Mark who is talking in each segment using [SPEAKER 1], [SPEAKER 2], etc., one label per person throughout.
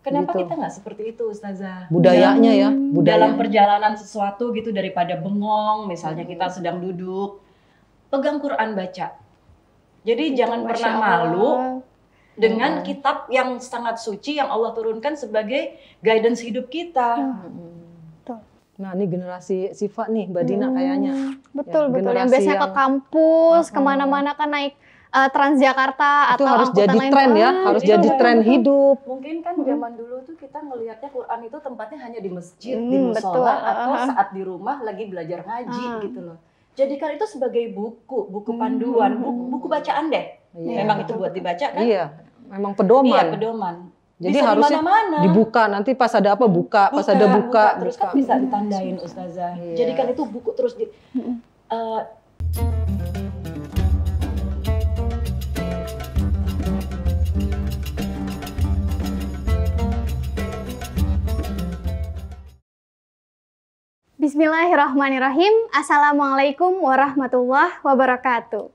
[SPEAKER 1] Kenapa
[SPEAKER 2] gitu.
[SPEAKER 1] kita nggak seperti itu, Ustazah?
[SPEAKER 2] Budayanya ya,
[SPEAKER 1] Dalam perjalanan sesuatu gitu, daripada bengong, misalnya kita sedang duduk, pegang Quran baca. Jadi
[SPEAKER 3] Itu,
[SPEAKER 1] jangan
[SPEAKER 3] Masya
[SPEAKER 1] pernah
[SPEAKER 3] Allah.
[SPEAKER 1] malu dengan kitab yang sangat suci yang Allah turunkan sebagai guidance hidup kita.
[SPEAKER 3] Betul.
[SPEAKER 2] Nah ini generasi Syifa nih Mbak Dina kayaknya.
[SPEAKER 3] Betul,
[SPEAKER 2] Ya,
[SPEAKER 3] betul. Yang
[SPEAKER 2] generasi
[SPEAKER 3] biasanya ke
[SPEAKER 2] yang-
[SPEAKER 3] kampus, kemana-mana kan naik Transjakarta
[SPEAKER 2] Itu
[SPEAKER 3] atau
[SPEAKER 2] harus
[SPEAKER 3] angkutan
[SPEAKER 2] jadi
[SPEAKER 3] lain.
[SPEAKER 2] tren ya, harus
[SPEAKER 1] Iya,
[SPEAKER 2] jadi
[SPEAKER 1] betul,
[SPEAKER 2] tren
[SPEAKER 1] betul.
[SPEAKER 2] hidup.
[SPEAKER 1] Mungkin kan zaman dulu tuh kita ngelihatnya Quran itu tempatnya hanya di masjid, di
[SPEAKER 3] Betul.
[SPEAKER 1] musola, atau saat di rumah lagi belajar ngaji gitu loh. Jadikan itu sebagai buku panduan, buku bacaan deh.
[SPEAKER 2] Iya.
[SPEAKER 1] Memang itu buat dibaca kan?
[SPEAKER 2] Iya, memang pedoman.
[SPEAKER 1] Iya, pedoman.
[SPEAKER 2] Jadi
[SPEAKER 1] Bisa
[SPEAKER 2] harusnya
[SPEAKER 1] dimana-mana.
[SPEAKER 2] dibuka, nanti pas ada apa buka, pas ada buka.
[SPEAKER 1] Terus kan bisa ditandain, Ustazah.
[SPEAKER 2] Iya.
[SPEAKER 1] Jadikan itu buku terus di...
[SPEAKER 3] Bismillahirrahmanirrahim. Assalamualaikum warahmatullahi wabarakatuh.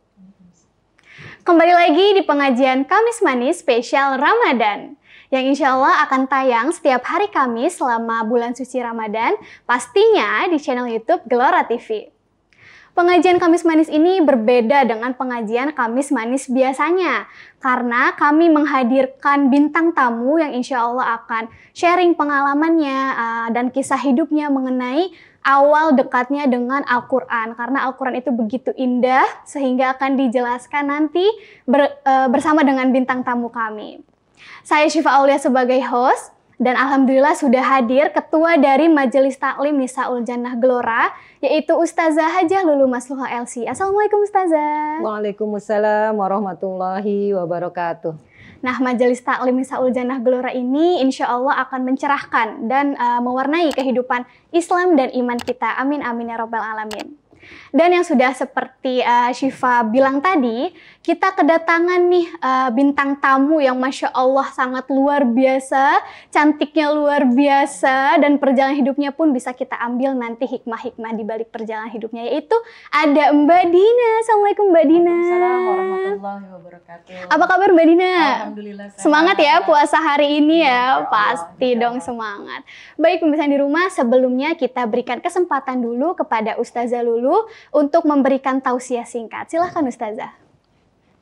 [SPEAKER 3] Kembali lagi di pengajian Kamis Manis spesial Ramadan, yang insya Allah akan tayang setiap hari Kamis selama bulan suci Ramadan, pastinya di channel YouTube Gelora TV. Pengajian Kamis Manis ini berbeda dengan pengajian Kamis Manis biasanya, karena kami menghadirkan bintang tamu yang insya Allah akan sharing pengalamannya dan kisah hidupnya mengenai awal dekatnya dengan Al-Quran. Karena Al-Quran itu begitu indah, sehingga akan dijelaskan nanti bersama dengan bintang tamu kami. Saya Syifa Aulia sebagai host, dan alhamdulillah sudah hadir ketua dari Majelis Taklim Nisaul Jannah Gelora, yaitu Ustazah Hajah Lulu Masluha LC. Assalamualaikum Ustazah.
[SPEAKER 2] Waalaikumsalam warahmatullahi wabarakatuh.
[SPEAKER 3] Nah, Majelis Taklim Nisaul Jannah Gelora ini insya Allah akan mencerahkan dan mewarnai kehidupan Islam dan iman kita. Amin, amin ya rabbal alamin. Dan yang sudah seperti Syifa bilang tadi, kita kedatangan nih bintang tamu yang Masya Allah sangat luar biasa, cantiknya luar biasa, dan perjalanan hidupnya pun bisa kita ambil nanti hikmah-hikmah di balik perjalanan hidupnya, yaitu ada Mbak Dina. Assalamualaikum Mbak Dina.
[SPEAKER 1] Assalamualaikum warahmatullahi wabarakatuh.
[SPEAKER 3] Apa kabar Mbak Dina?
[SPEAKER 1] Alhamdulillah sehat.
[SPEAKER 3] Semangat ya puasa hari ini ya,
[SPEAKER 1] Insya Allah,
[SPEAKER 3] pasti
[SPEAKER 1] insya
[SPEAKER 3] dong
[SPEAKER 1] Allah.
[SPEAKER 3] semangat. Baik pemirsa di rumah, sebelumnya kita berikan kesempatan dulu kepada Ustazah Lulu untuk memberikan tausiah singkat. Silahkan Ustazah.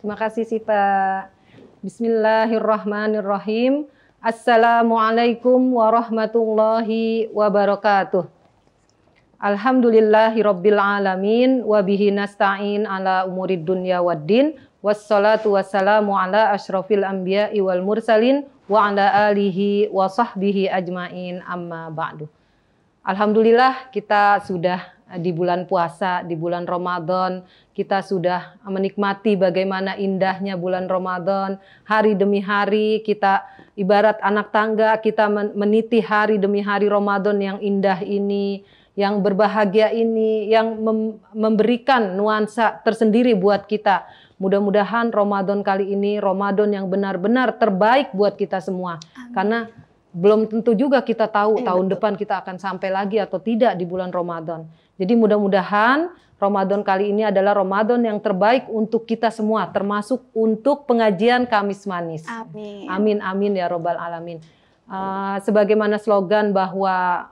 [SPEAKER 2] Terima kasih Syifa. Bismillahirrahmanirrahim. Assalamualaikum warahmatullahi wabarakatuh. Alhamdulillahirabbil alamin wa bihi nasta'in ala umurid dunya waddin. Wassalatu wassalamu ala asyrafil anbiya'i wal mursalin wa ala alihi wa sahbihi ajmain amma ba'du. Alhamdulillah kita sudah di bulan puasa, di bulan Ramadan, kita sudah menikmati bagaimana indahnya bulan Ramadan. Hari demi hari kita ibarat anak tangga, kita meniti hari demi hari Ramadan yang indah ini, yang berbahagia ini, yang memberikan nuansa tersendiri buat kita. Mudah-mudahan Ramadan kali ini Ramadan yang benar-benar terbaik buat kita semua. Karena belum tentu juga kita tahu tahun depan kita akan sampai lagi atau tidak di bulan Ramadan. Jadi mudah-mudahan Ramadan kali ini adalah Ramadan yang terbaik untuk kita semua, termasuk untuk pengajian Kamis Manis.
[SPEAKER 3] Amin.
[SPEAKER 2] Amin, amin ya robbal alamin. Sebagaimana slogan bahwa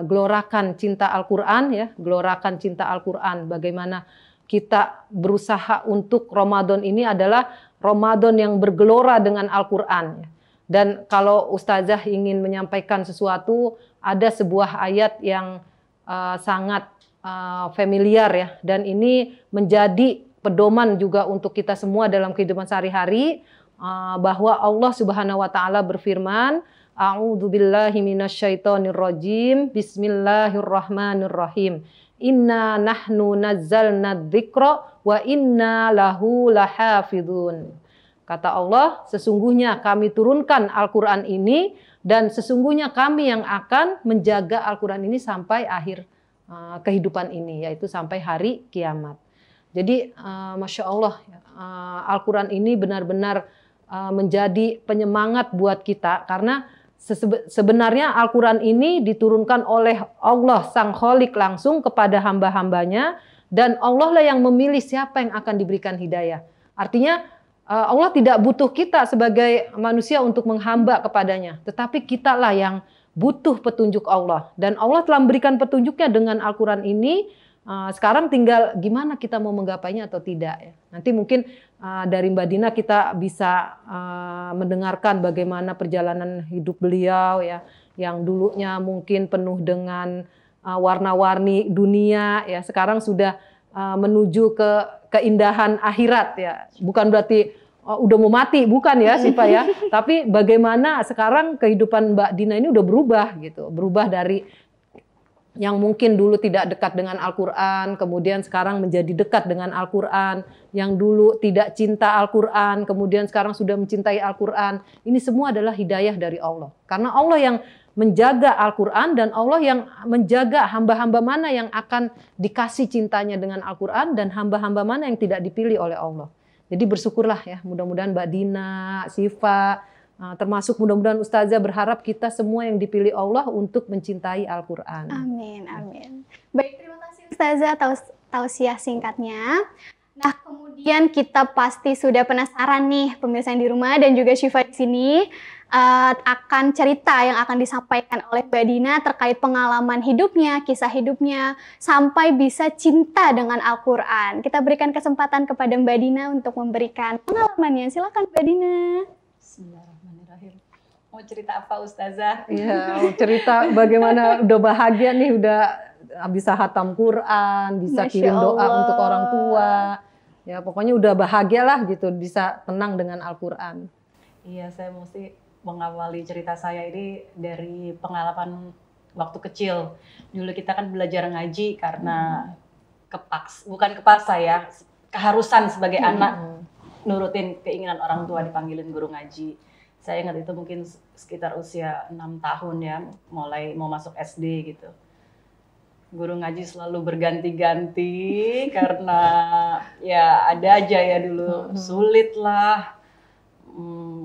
[SPEAKER 2] gelorakan cinta Al-Quran ya, gelorakan cinta Al-Quran. Bagaimana kita berusaha untuk Ramadan ini adalah Ramadan yang bergelora dengan Al-Quran. Dan kalau Ustazah ingin menyampaikan sesuatu, ada sebuah ayat yang sangat familiar ya, dan ini menjadi pedoman juga untuk kita semua dalam kehidupan sehari-hari, bahwa Allah Subhanahu wa taala berfirman, A'udzubillahi minasyaitonirrajim, Bismillahirrahmanirrahim. Inna nahnu nazzalna dzikra wa inna lahu lahafidun. Kata Allah, sesungguhnya kami turunkan Al-Quran ini dan sesungguhnya kami yang akan menjaga Al-Quran ini sampai akhir kehidupan ini, yaitu sampai hari kiamat. Jadi Masya Allah, Al-Quran ini benar-benar menjadi penyemangat buat kita, karena sebenarnya Al-Quran ini diturunkan oleh Allah Sang Kholik langsung kepada hamba-hambanya, dan Allah lah yang memilih siapa yang akan diberikan hidayah. Artinya Allah tidak butuh kita sebagai manusia untuk menghamba kepadanya, tetapi kitalah yang butuh petunjuk Allah. Dan Allah telah memberikan petunjuknya dengan Al-Quran ini. Sekarang tinggal gimana kita mau menggapainya atau tidak ya. Nanti mungkin dari Mbak Dina kita bisa mendengarkan bagaimana perjalanan hidup beliau ya, yang dulunya mungkin penuh dengan warna-warni dunia ya, sekarang sudah menuju ke keindahan akhirat ya. Bukan berarti udah mau mati, bukan ya Syifa ya. Tapi bagaimana sekarang kehidupan Mbak Dina ini udah berubah gitu. Berubah dari yang mungkin dulu tidak dekat dengan Al-Quran, kemudian sekarang menjadi dekat dengan Al-Quran. Yang dulu tidak cinta Al-Quran, kemudian sekarang sudah mencintai Al-Quran. Ini semua adalah hidayah dari Allah. Karena Allah yang menjaga Al-Quran dan Allah yang menjaga hamba-hamba mana yang akan dikasih cintanya dengan Al-Quran dan hamba-hamba mana yang tidak dipilih oleh Allah. Jadi bersyukurlah ya, mudah-mudahan Mbak Dina, Syifa, termasuk mudah-mudahan Ustazah berharap kita semua yang dipilih Allah untuk mencintai Al-Quran.
[SPEAKER 3] Amin, amin. Baik, terima kasih Ustazah tausiah singkatnya. Nah, kemudian kita pasti sudah penasaran nih pemirsa yang di rumah dan juga Syifa di sini akan cerita yang akan disampaikan oleh Mbak Dina terkait pengalaman hidupnya, kisah hidupnya, sampai bisa cinta dengan Al-Quran. Kita berikan kesempatan kepada Mbak Dina untuk memberikan pengalamannya. Silakan Mbak Dina.
[SPEAKER 1] Bismillahirrahmanirrahim. Mau cerita apa Ustazah?
[SPEAKER 2] Iya, cerita bagaimana udah bahagia nih, udah bisa khatam Quran, bisa
[SPEAKER 3] Masya
[SPEAKER 2] kirim doa
[SPEAKER 3] Allah.
[SPEAKER 2] untuk orang tua. Ya pokoknya udah bahagialah gitu, bisa tenang dengan Al-Quran.
[SPEAKER 1] Iya, saya mesti mengawali cerita saya ini dari pengalaman waktu kecil. Dulu kita kan belajar ngaji karena bukan kepaksa ya, keharusan sebagai anak nurutin keinginan orang tua dipanggilin guru ngaji. Saya ingat itu mungkin sekitar usia 6 tahun ya, mulai mau masuk SD gitu. Guru ngaji selalu berganti-ganti karena ya ada aja ya dulu sulit lah.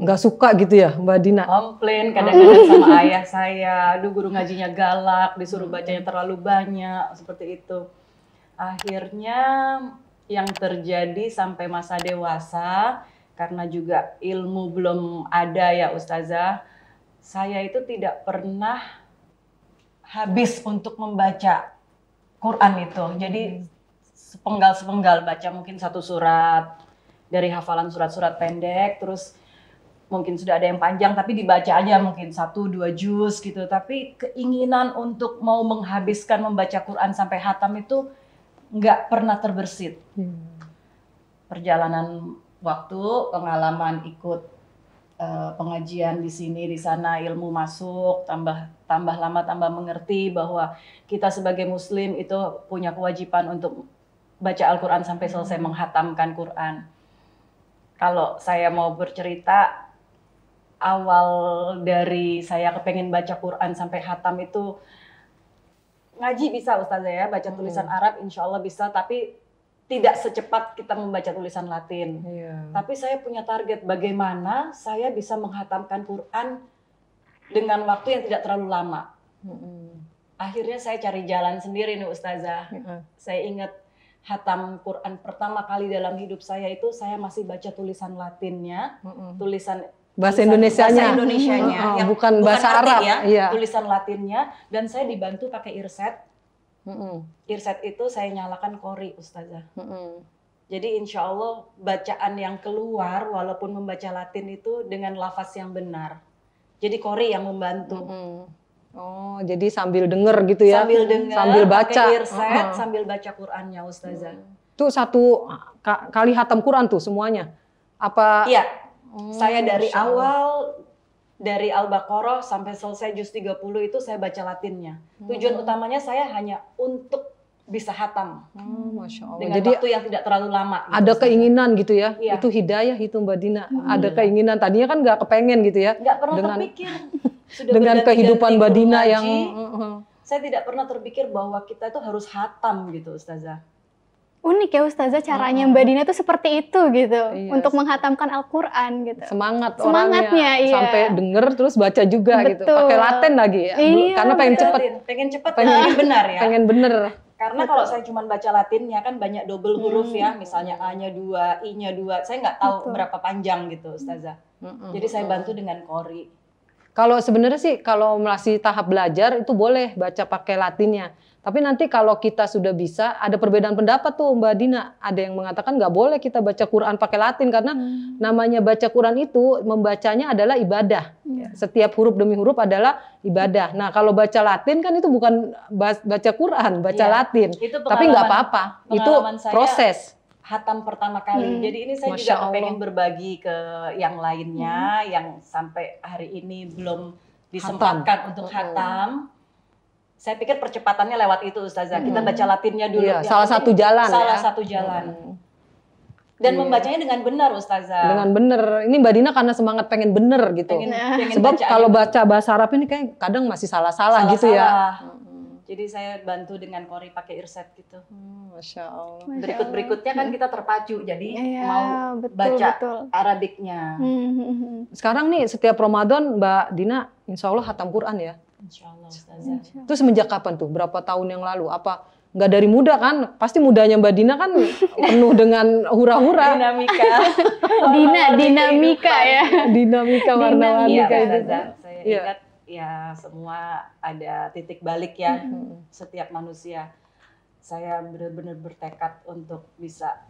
[SPEAKER 2] Nggak suka gitu ya Mbak Dina?
[SPEAKER 1] Komplain kadang-kadang sama ayah saya, aduh guru ngajinya galak, disuruh bacanya terlalu banyak, seperti itu. Akhirnya yang terjadi sampai masa dewasa, karena juga ilmu belum ada ya Ustazah, saya itu tidak pernah habis untuk membaca Quran itu. Jadi sepenggal-sepenggal baca mungkin satu surat, dari hafalan surat-surat pendek, terus mungkin sudah ada yang panjang tapi dibaca aja mungkin 1-2 juz gitu. Tapi keinginan untuk mau menghabiskan membaca Quran sampai hatam itu nggak pernah terbersit. Perjalanan waktu, pengalaman ikut pengajian di sini, di sana, ilmu masuk, tambah lama tambah mengerti bahwa kita sebagai muslim itu punya kewajiban untuk baca Al-Quran sampai selesai menghatamkan Quran. Kalau saya mau bercerita, awal dari saya kepengen baca Quran sampai hatam itu, ngaji bisa Ustazah ya, baca tulisan Arab insya Allah bisa, tapi tidak secepat kita membaca tulisan Latin. Tapi saya punya target bagaimana saya bisa menghatamkan Quran dengan waktu yang tidak terlalu lama. Akhirnya saya cari jalan sendiri nih Ustazah. Saya ingat hatam Quran pertama kali dalam hidup saya itu saya masih baca tulisan Latinnya, tulisan
[SPEAKER 2] Bahasa Indonesianya,
[SPEAKER 1] yang
[SPEAKER 2] bukan bahasa Arab
[SPEAKER 1] ya,
[SPEAKER 2] iya.
[SPEAKER 1] tulisan Latinnya, dan saya dibantu pakai irset. Irset itu saya nyalakan qori Ustazah. Jadi insya Allah bacaan yang keluar walaupun membaca Latin itu dengan lafaz yang benar. Jadi qori yang membantu.
[SPEAKER 2] Oh, jadi sambil denger gitu ya?
[SPEAKER 1] Sambil denger,
[SPEAKER 2] sambil baca,
[SPEAKER 1] pakai irset, sambil baca Qurannya Ustazah.
[SPEAKER 2] Itu satu kali hatam Quran tuh semuanya? Apa?
[SPEAKER 1] Iya. Saya dari awal, dari Al-Baqarah sampai selesai juz 30 itu saya baca Latinnya. Tujuan utamanya saya hanya untuk bisa hatam.
[SPEAKER 2] Masya Allah.
[SPEAKER 1] Dengan
[SPEAKER 2] Jadi
[SPEAKER 1] waktu yang tidak terlalu lama. Gitu,
[SPEAKER 2] ada keinginan gitu ya?
[SPEAKER 1] Iya.
[SPEAKER 2] Itu hidayah itu Mbak Dina. Ada keinginan, tadinya kan nggak kepengen gitu ya?
[SPEAKER 1] Nggak pernah terpikir. Sudah
[SPEAKER 2] dengan kehidupan Mbak Dina
[SPEAKER 1] ngaji,
[SPEAKER 2] yang...
[SPEAKER 1] saya tidak pernah terpikir bahwa kita itu harus hatam gitu Ustazah.
[SPEAKER 3] Unik ya Ustazah caranya Mbak Dina tuh seperti itu gitu,
[SPEAKER 2] Iya.
[SPEAKER 3] untuk menghatamkan Al-Quran gitu.
[SPEAKER 2] Semangatnya,
[SPEAKER 3] Semangatnya, iya.
[SPEAKER 2] sampai denger terus baca juga gitu,
[SPEAKER 3] Betul.
[SPEAKER 2] pakai Latin lagi ya,
[SPEAKER 3] Iya,
[SPEAKER 2] karena pengen cepet,
[SPEAKER 1] Pengen cepat, pengen benar ya.
[SPEAKER 2] pengen bener.
[SPEAKER 1] Karena kalau saya cuma baca Latinnya kan banyak double huruf ya, misalnya A-nya 2, I-nya 2, saya nggak tahu berapa panjang gitu Ustazah. Jadi saya bantu dengan qori.
[SPEAKER 2] Kalau sebenarnya sih kalau masih tahap belajar itu boleh baca pakai Latinnya. Tapi nanti kalau kita sudah bisa, ada perbedaan pendapat tuh Mbak Dina. Ada yang mengatakan nggak boleh kita baca Quran pakai Latin karena namanya baca Quran itu membacanya adalah ibadah. Setiap huruf demi huruf adalah ibadah. Nah kalau baca Latin kan itu bukan baca Quran, baca Latin. Tapi nggak apa-apa, itu proses.
[SPEAKER 1] Hatam pertama kali. Jadi ini saya juga pengen berbagi ke yang lainnya yang sampai hari ini belum disempatkan untuk hatam. Saya pikir percepatannya lewat itu Ustazah. Kita baca Latinnya dulu.
[SPEAKER 2] Iya, salah satu jalan.
[SPEAKER 1] Salah satu jalan. Dan membacanya dengan benar Ustazah.
[SPEAKER 2] Dengan benar. Ini Mbak Dina karena semangat pengen bener gitu.
[SPEAKER 1] Pengen
[SPEAKER 2] Sebab kalau baca bahasa Arab ini kayak kadang masih salah-salah gitu ya.
[SPEAKER 1] Jadi saya bantu dengan qori pakai irsyad gitu.
[SPEAKER 2] Masya Allah.
[SPEAKER 1] Berikut-berikutnya kan kita terpacu. Jadi mau baca Arabiknya.
[SPEAKER 2] Sekarang nih setiap Ramadan Mbak Dina insya Allah hatam Quran ya?
[SPEAKER 1] Insya Allah Ustazah.
[SPEAKER 2] Itu semenjak kapan tuh? Berapa tahun yang lalu? Apa nggak dari muda kan? Pasti mudanya Mbak Dina kan penuh dengan hura-hura.
[SPEAKER 3] Dinamika ya.
[SPEAKER 2] Dinamika warna-warni kayak gitu.
[SPEAKER 1] Saya ingat ya semua ada titik balik ya. Setiap manusia. Saya benar-benar bertekad untuk bisa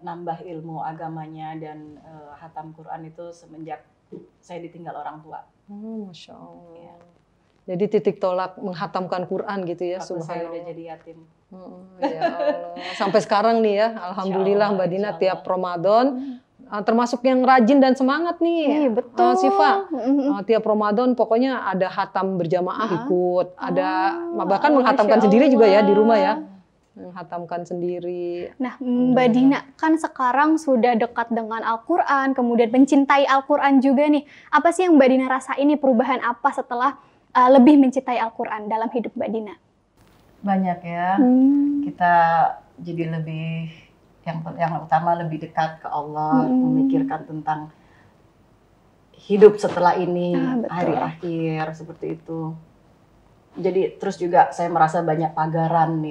[SPEAKER 1] nambah ilmu agamanya dan hatam Quran itu semenjak saya ditinggal orang tua.
[SPEAKER 2] Masya Allah. Ya. Jadi titik tolak menghatamkan Quran gitu ya.
[SPEAKER 1] Waktu saya udah jadi yatim.
[SPEAKER 2] Ya Allah. Sampai sekarang nih ya, alhamdulillah Mbak Dina tiap Ramadan termasuk yang rajin dan semangat nih.
[SPEAKER 3] Betul.
[SPEAKER 2] Siva, tiap Ramadan pokoknya ada hatam berjamaah ikut, ada bahkan menghatamkan sendiri juga ya di rumah ya. Menghatamkan sendiri.
[SPEAKER 3] Nah, Mbak Dina kan sekarang sudah dekat dengan Al-Quran, kemudian mencintai Al-Quran juga nih. Apa sih yang Mbak Dina rasain nih, perubahan apa setelah lebih mencintai Al-Quran dalam hidup Mbak Dina?
[SPEAKER 1] Banyak ya. Kita jadi lebih, yang utama lebih dekat ke Allah, memikirkan tentang hidup setelah ini, hari akhir, seperti itu. Jadi terus juga saya merasa banyak pagaran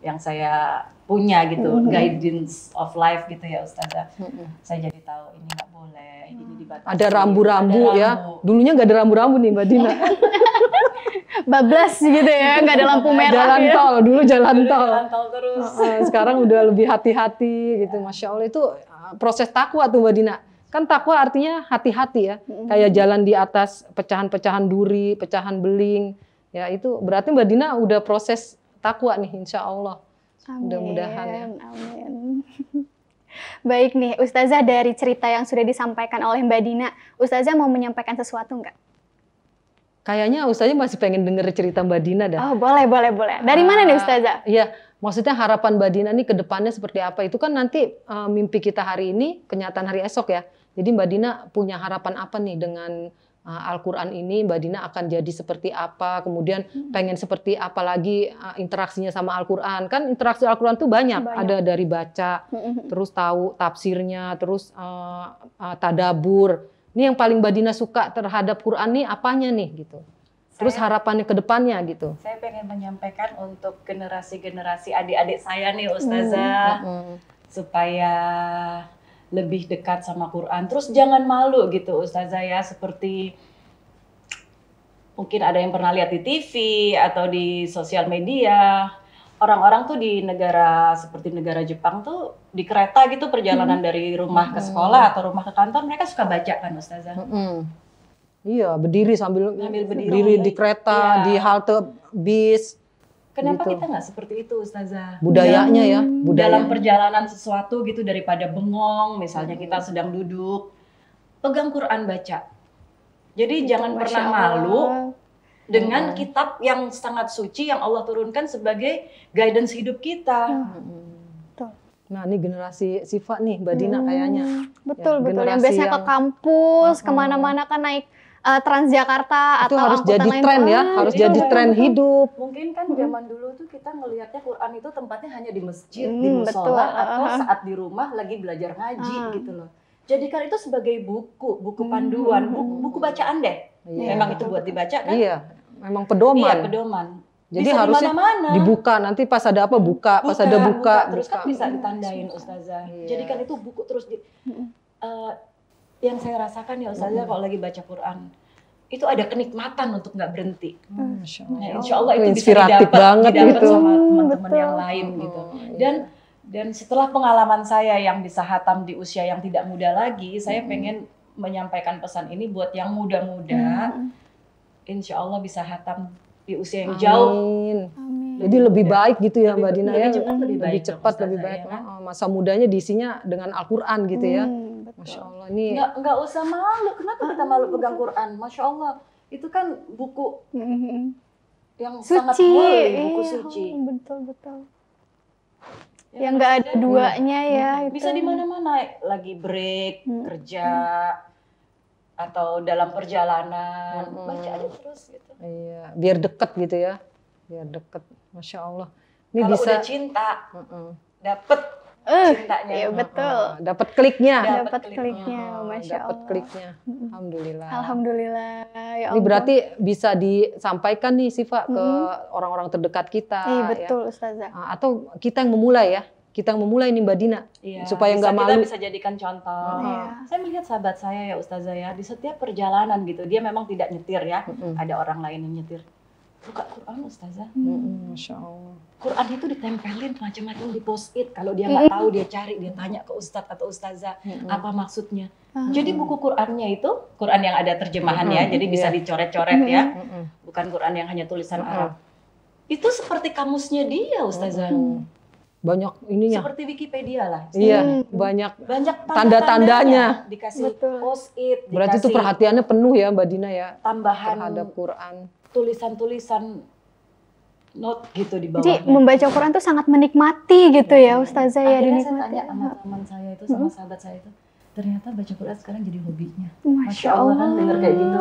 [SPEAKER 1] yang saya punya gitu, guidance of life gitu ya Ustazah. Saya jadi tahu ini nggak boleh, ini dibatasi.
[SPEAKER 2] Ada rambu-rambu ya. Dulunya nggak ada rambu-rambu nih Mbak Dina.
[SPEAKER 3] Bablas gitu ya, nggak ada lampu merah.
[SPEAKER 2] Jalan tol, dulu jalan tol.
[SPEAKER 1] Jalan tol terus.
[SPEAKER 2] Sekarang udah lebih hati-hati gitu. Masya Allah itu proses takwa tuh Mbak Dina. Kan takwa artinya hati-hati ya. Kayak jalan di atas pecahan-pecahan duri, pecahan beling. Ya itu berarti Mbak Dina udah proses takwa nih insya Allah. Mudah-mudahan ya.
[SPEAKER 3] Amin. Baik nih, Ustazah dari cerita yang sudah disampaikan oleh Mbak Dina, Ustazah mau menyampaikan sesuatu nggak?
[SPEAKER 2] Kayaknya Ustazah masih pengen denger cerita Mbak Dina dah.
[SPEAKER 3] Oh boleh. Dari mana nih Ustazah?
[SPEAKER 2] Iya, maksudnya harapan Mbak Dina nih ke depannya seperti apa? Itu kan nanti mimpi kita hari ini, kenyataan hari esok ya. Jadi Mbak Dina punya harapan apa nih dengan Al-Quran ini? Mbak Dina akan jadi seperti apa? Kemudian pengen seperti apa lagi interaksinya sama Al-Quran? Kan interaksi Al-Quran tuh banyak. Ada dari baca, terus tahu tafsirnya, terus tadabur. Ini yang paling Mbak Dina suka terhadap Quran nih apanya nih gitu? Terus harapannya ke depannya gitu.
[SPEAKER 1] Saya pengen menyampaikan untuk generasi-generasi adik-adik saya nih Ustazah. Supaya lebih dekat sama Quran. Terus jangan malu gitu Ustazah ya. Seperti mungkin ada yang pernah lihat di TV atau di sosial media. Orang-orang tuh di negara seperti negara Jepang tuh di kereta gitu perjalanan dari rumah ke sekolah atau rumah ke kantor. Mereka suka baca kan Ustazah.
[SPEAKER 2] Iya, berdiri sambil berdiri di kereta, di halte bis.
[SPEAKER 1] Kenapa
[SPEAKER 2] gitu.
[SPEAKER 1] kita nggak seperti itu Ustazah?
[SPEAKER 2] Budayanya ya.
[SPEAKER 1] Dalam perjalanan sesuatu gitu daripada bengong, misalnya kita sedang duduk, pegang Quran baca. Jadi jangan pernah malu dengan kitab yang sangat suci yang Allah turunkan sebagai guidance hidup kita.
[SPEAKER 2] Nah ini generasi Siva nih Mbak Dina kayaknya.
[SPEAKER 3] Betul. Yang biasanya ke kampus, kemana-mana kan naik Transjakarta
[SPEAKER 2] itu
[SPEAKER 3] atau
[SPEAKER 2] harus jadi
[SPEAKER 3] lain
[SPEAKER 2] tren ya, harus jadi tren hidup.
[SPEAKER 1] Mungkin kan zaman dulu tuh kita ngelihatnya Quran itu tempatnya hanya di masjid, di musola atau saat di rumah lagi belajar ngaji gitu loh. Jadikan itu sebagai buku panduan, buku bacaan deh. Memang itu buat dibaca kan?
[SPEAKER 2] Iya, memang pedoman.
[SPEAKER 1] Iya, pedoman.
[SPEAKER 2] Jadi
[SPEAKER 1] Bisa di
[SPEAKER 2] harusnya
[SPEAKER 1] mana-mana.
[SPEAKER 2] dibuka, nanti pas ada apa buka, pas ada buka.
[SPEAKER 1] Terus kan bisa ditandain Ustazah.
[SPEAKER 2] Iya.
[SPEAKER 1] Jadi kan itu buku terus yang saya rasakan ya Ustazah kalau lagi baca Quran, itu ada kenikmatan untuk nggak berhenti.
[SPEAKER 2] Masya Allah.
[SPEAKER 1] Nah, insya Allah itu bisa
[SPEAKER 2] Inspiratif
[SPEAKER 1] didapat
[SPEAKER 2] banget itu.
[SPEAKER 1] sama teman-teman
[SPEAKER 3] Betul.
[SPEAKER 1] yang lain gitu.
[SPEAKER 2] Iya.
[SPEAKER 1] Dan setelah pengalaman saya yang bisa hatam di usia yang tidak muda lagi, saya pengen menyampaikan pesan ini buat yang muda-muda. Insya Allah bisa hatam di usia yang jauh.
[SPEAKER 2] Amin.
[SPEAKER 3] Amin.
[SPEAKER 2] Jadi lebih baik gitu ya
[SPEAKER 1] Lebih-
[SPEAKER 2] Mbak Dina
[SPEAKER 1] lebih
[SPEAKER 2] ya.
[SPEAKER 1] cepat, lebih baik dong,
[SPEAKER 2] cepat,
[SPEAKER 1] Ustazah,
[SPEAKER 2] lebih baik.
[SPEAKER 1] ya kan?
[SPEAKER 2] Masa mudanya diisinya dengan Al-Qur'an gitu ya.
[SPEAKER 3] Betul.
[SPEAKER 2] Masya Allah ini.
[SPEAKER 1] Nggak usah malu. Kenapa kita malu pegang Quran? Masya Allah, itu kan buku yang sangat
[SPEAKER 3] Suci,
[SPEAKER 1] mulia, buku
[SPEAKER 3] iya,
[SPEAKER 1] suci.
[SPEAKER 3] betul. Yang nggak ada
[SPEAKER 1] maksudnya
[SPEAKER 3] duanya ya.
[SPEAKER 1] bisa
[SPEAKER 3] itu.
[SPEAKER 1] di mana-mana, lagi break, kerja, atau dalam perjalanan, baca aja terus gitu.
[SPEAKER 2] Iya, biar deket gitu ya. Biar deket. Masya Allah. Ini
[SPEAKER 1] Kalau
[SPEAKER 2] bisa
[SPEAKER 1] udah cinta,
[SPEAKER 2] Heeh.
[SPEAKER 1] dapet cintanya.
[SPEAKER 3] Iya betul.
[SPEAKER 2] dapat kliknya.
[SPEAKER 3] Dapat kliknya, masya
[SPEAKER 2] Dapat
[SPEAKER 3] Allah.
[SPEAKER 2] kliknya. Alhamdulillah.
[SPEAKER 3] Alhamdulillah. Ya
[SPEAKER 2] Ini
[SPEAKER 3] Allah.
[SPEAKER 2] berarti bisa disampaikan nih Siva ke orang-orang terdekat kita.
[SPEAKER 3] Iya
[SPEAKER 2] ya.
[SPEAKER 3] betul Ustazah.
[SPEAKER 2] Atau kita yang memulai ya. Kita yang memulai nih Mbak Dina.
[SPEAKER 1] Iya,
[SPEAKER 2] Supaya
[SPEAKER 1] bisa-
[SPEAKER 2] nggak
[SPEAKER 1] kita
[SPEAKER 2] malu.
[SPEAKER 1] bisa jadikan contoh.
[SPEAKER 3] Iya.
[SPEAKER 1] Saya melihat sahabat saya ya Ustazah ya, di setiap perjalanan gitu, dia memang tidak nyetir ya, ada orang lain yang nyetir. Buka Quran Ustazah.
[SPEAKER 2] Masya Allah.
[SPEAKER 1] Quran itu ditempelin macam-macam di post-it. Kalau dia nggak tahu, dia cari, dia tanya ke Ustadz atau Ustazah apa maksudnya. Jadi buku Qurannya itu, Quran yang ada terjemahannya, jadi bisa dicoret-coret ya. Bukan Quran yang hanya tulisan Arab. Itu seperti kamusnya dia Ustazah.
[SPEAKER 2] Banyak ininya.
[SPEAKER 1] Seperti Wikipedia lah.
[SPEAKER 2] Iya, banyak.
[SPEAKER 1] Banyak
[SPEAKER 2] Tanda-tandanya.
[SPEAKER 1] Dikasih
[SPEAKER 3] Betul.
[SPEAKER 1] post-it,
[SPEAKER 2] Berarti itu
[SPEAKER 1] dikasih
[SPEAKER 2] perhatiannya penuh ya Mbak Dina ya
[SPEAKER 1] tambahan
[SPEAKER 2] terhadap Quran.
[SPEAKER 1] tulisan-tulisan note gitu di
[SPEAKER 3] Jadi
[SPEAKER 1] bawahnya.
[SPEAKER 3] membaca Quran tuh sangat menikmati gitu ya Ustazah ya,
[SPEAKER 1] Akhirnya saya
[SPEAKER 3] dinikmati.
[SPEAKER 1] tanya sama teman saya itu, sama sahabat saya itu, ternyata baca Quran sekarang jadi hobinya.
[SPEAKER 3] Masya
[SPEAKER 1] Allah kan dengar kayak gitu.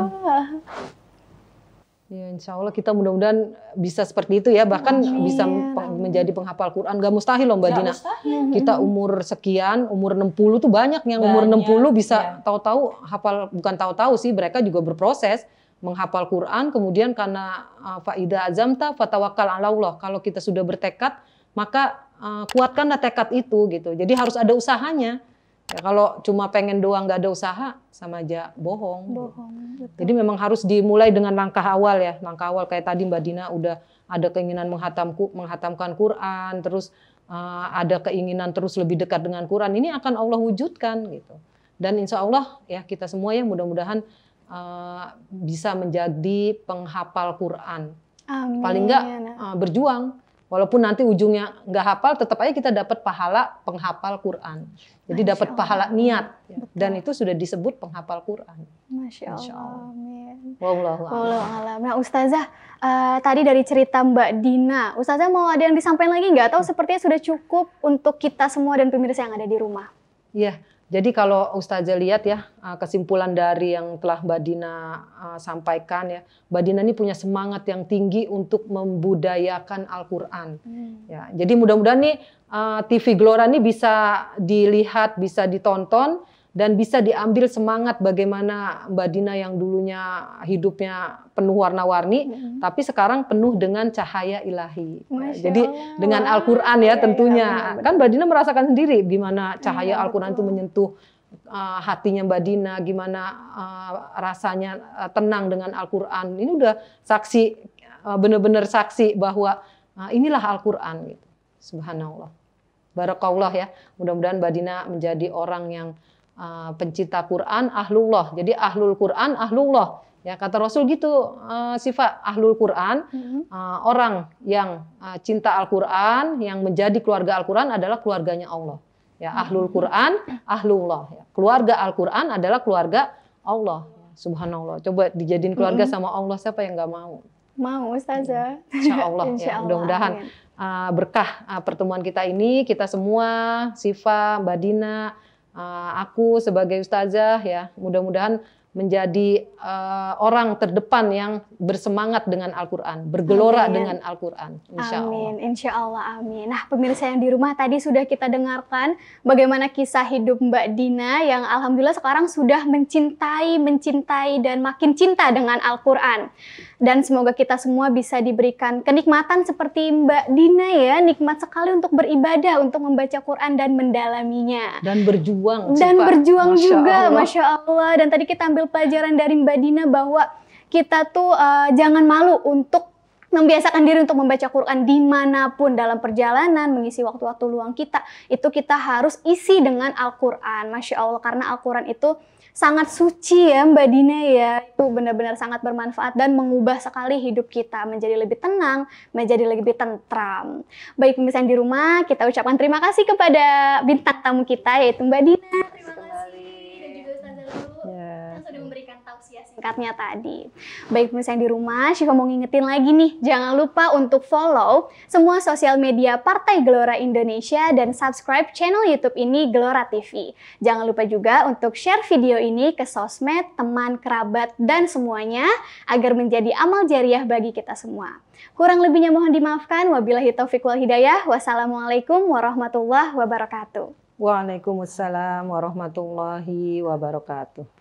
[SPEAKER 2] Ya insya Allah kita mudah-mudahan bisa seperti itu ya. Bahkan bisa menjadi penghafal Quran. Gak mustahil loh Mbak
[SPEAKER 1] Nggak
[SPEAKER 2] Dina.
[SPEAKER 1] mustahil.
[SPEAKER 2] Kita umur sekian, umur 60 tuh banyak yang umur
[SPEAKER 1] Banyak,
[SPEAKER 2] 60 bisa
[SPEAKER 1] iya.
[SPEAKER 2] tahu-tahu hafal, bukan tahu-tahu sih, mereka juga berproses menghafal Quran, kemudian karena faida azamta fatawakkal ala Allah. Kalau kita sudah bertekad, maka kuatkanlah tekad itu gitu. Jadi harus ada usahanya. Ya, kalau cuma pengen doang nggak ada usaha, sama aja bohong.
[SPEAKER 3] Bohong. Betul.
[SPEAKER 2] Jadi memang harus dimulai dengan langkah awal ya. Langkah awal kayak tadi Mbak Dina udah ada keinginan menghatamkan Quran, terus ada keinginan terus lebih dekat dengan Quran. Ini akan Allah wujudkan gitu. Dan insya Allah ya kita semua ya mudah-mudahan bisa menjadi penghafal Quran.
[SPEAKER 3] Amin.
[SPEAKER 2] Paling enggak berjuang. Walaupun nanti ujungnya nggak hafal, tetap aja kita dapat pahala penghafal Quran. Jadi dapat pahala niat. Ya. Dan itu sudah disebut penghafal Quran.
[SPEAKER 3] Masya
[SPEAKER 2] Masya
[SPEAKER 3] Allah. Amin.
[SPEAKER 2] Wallahu a'lam.
[SPEAKER 3] Wallahu a'lam. Nah Ustazah, tadi dari cerita Mbak Dina, Ustazah mau ada yang disampaikan lagi nggak? Atau sepertinya sudah cukup untuk kita semua dan pemirsa yang ada di rumah?
[SPEAKER 2] Iya, jadi kalau Ustazah lihat ya, kesimpulan dari yang telah Mbak Dina sampaikan ya, Mbak Dina ini punya semangat yang tinggi untuk membudayakan Al-Quran. Ya, jadi mudah-mudahan nih TV Gelora ini bisa dilihat, bisa ditonton, dan bisa diambil semangat bagaimana Mbak Dina yang dulunya hidupnya penuh warna-warni, tapi sekarang penuh dengan cahaya ilahi.
[SPEAKER 3] Masya
[SPEAKER 2] Jadi
[SPEAKER 3] Allah.
[SPEAKER 2] dengan Al-Quran ya tentunya. Kan Mbak Dina merasakan sendiri gimana cahaya Al-Quran itu menyentuh hatinya Mbak Dina, gimana rasanya tenang dengan Al-Quran. Ini udah saksi, benar-benar saksi bahwa inilah Al-Quran. Gitu. Subhanallah. Barakallah ya. Mudah-mudahan Mbak Dina menjadi orang yang pencinta Quran, ahlullah. Jadi ahlul Quran, ahlullah. Ya kata Rasul gitu, sifat ahlul Quran, orang yang cinta Al-Quran, yang menjadi keluarga Al-Quran adalah keluarganya Allah. Ya ahlul Quran, ahlullah. Ya, keluarga Al-Quran adalah keluarga Allah. Subhanallah. Coba dijadiin keluarga sama Allah, siapa yang nggak mau?
[SPEAKER 3] Mau Ustazah.
[SPEAKER 2] Insya Allah.
[SPEAKER 3] Insya
[SPEAKER 2] Ya,
[SPEAKER 3] Allah,
[SPEAKER 2] mudah-mudahan berkah pertemuan kita ini, kita semua, Siva, Mbak Dina, aku sebagai ustazah ya, mudah-mudahan menjadi orang terdepan yang bersemangat dengan Al-Quran, bergelora
[SPEAKER 3] Amin.
[SPEAKER 2] dengan Al-Quran, insya Allah.
[SPEAKER 3] Amin, insya Allah, amin. Nah, pemirsa yang di rumah tadi sudah kita dengarkan bagaimana kisah hidup Mbak Dina yang alhamdulillah sekarang sudah mencintai dan makin cinta dengan Al-Quran. Dan semoga kita semua bisa diberikan kenikmatan seperti Mbak Dina ya, nikmat sekali untuk beribadah, untuk membaca Quran dan mendalaminya.
[SPEAKER 2] Dan berjuang.
[SPEAKER 3] Dan
[SPEAKER 2] Pak.
[SPEAKER 3] berjuang
[SPEAKER 2] Masya
[SPEAKER 3] juga,
[SPEAKER 2] Allah.
[SPEAKER 3] Masya Allah. Dan tadi kita ambil pelajaran dari Mbak Dina bahwa kita tuh jangan malu untuk membiasakan diri untuk membaca Quran dimanapun dalam perjalanan, mengisi waktu-waktu luang kita. Itu kita harus isi dengan Al-Quran, Masya Allah. Karena Al-Quran itu sangat suci ya Mbak Dina ya. Itu benar-benar sangat bermanfaat dan mengubah sekali hidup kita menjadi lebih tenang, menjadi lebih tentram. Baik pemirsa yang di rumah, kita ucapkan terima kasih kepada bintang tamu kita yaitu Mbak Dina. Terima kasih. Dan juga Ustazah Lulu yang sudah memberikan tausiah singkatnya tadi. Baik pemirsa yang di rumah, Syifa mau ngingetin lagi nih, jangan lupa untuk follow semua sosial media Partai Gelora Indonesia dan subscribe channel YouTube ini Gelora TV. Jangan lupa juga untuk share video ini ke sosmed, teman, kerabat, dan semuanya agar menjadi amal jariah bagi kita semua. Kurang lebihnya mohon dimaafkan. Wabillahi taufiq wal hidayah. Wassalamualaikum warahmatullahi wabarakatuh.
[SPEAKER 2] Waalaikumsalam warahmatullahi wabarakatuh.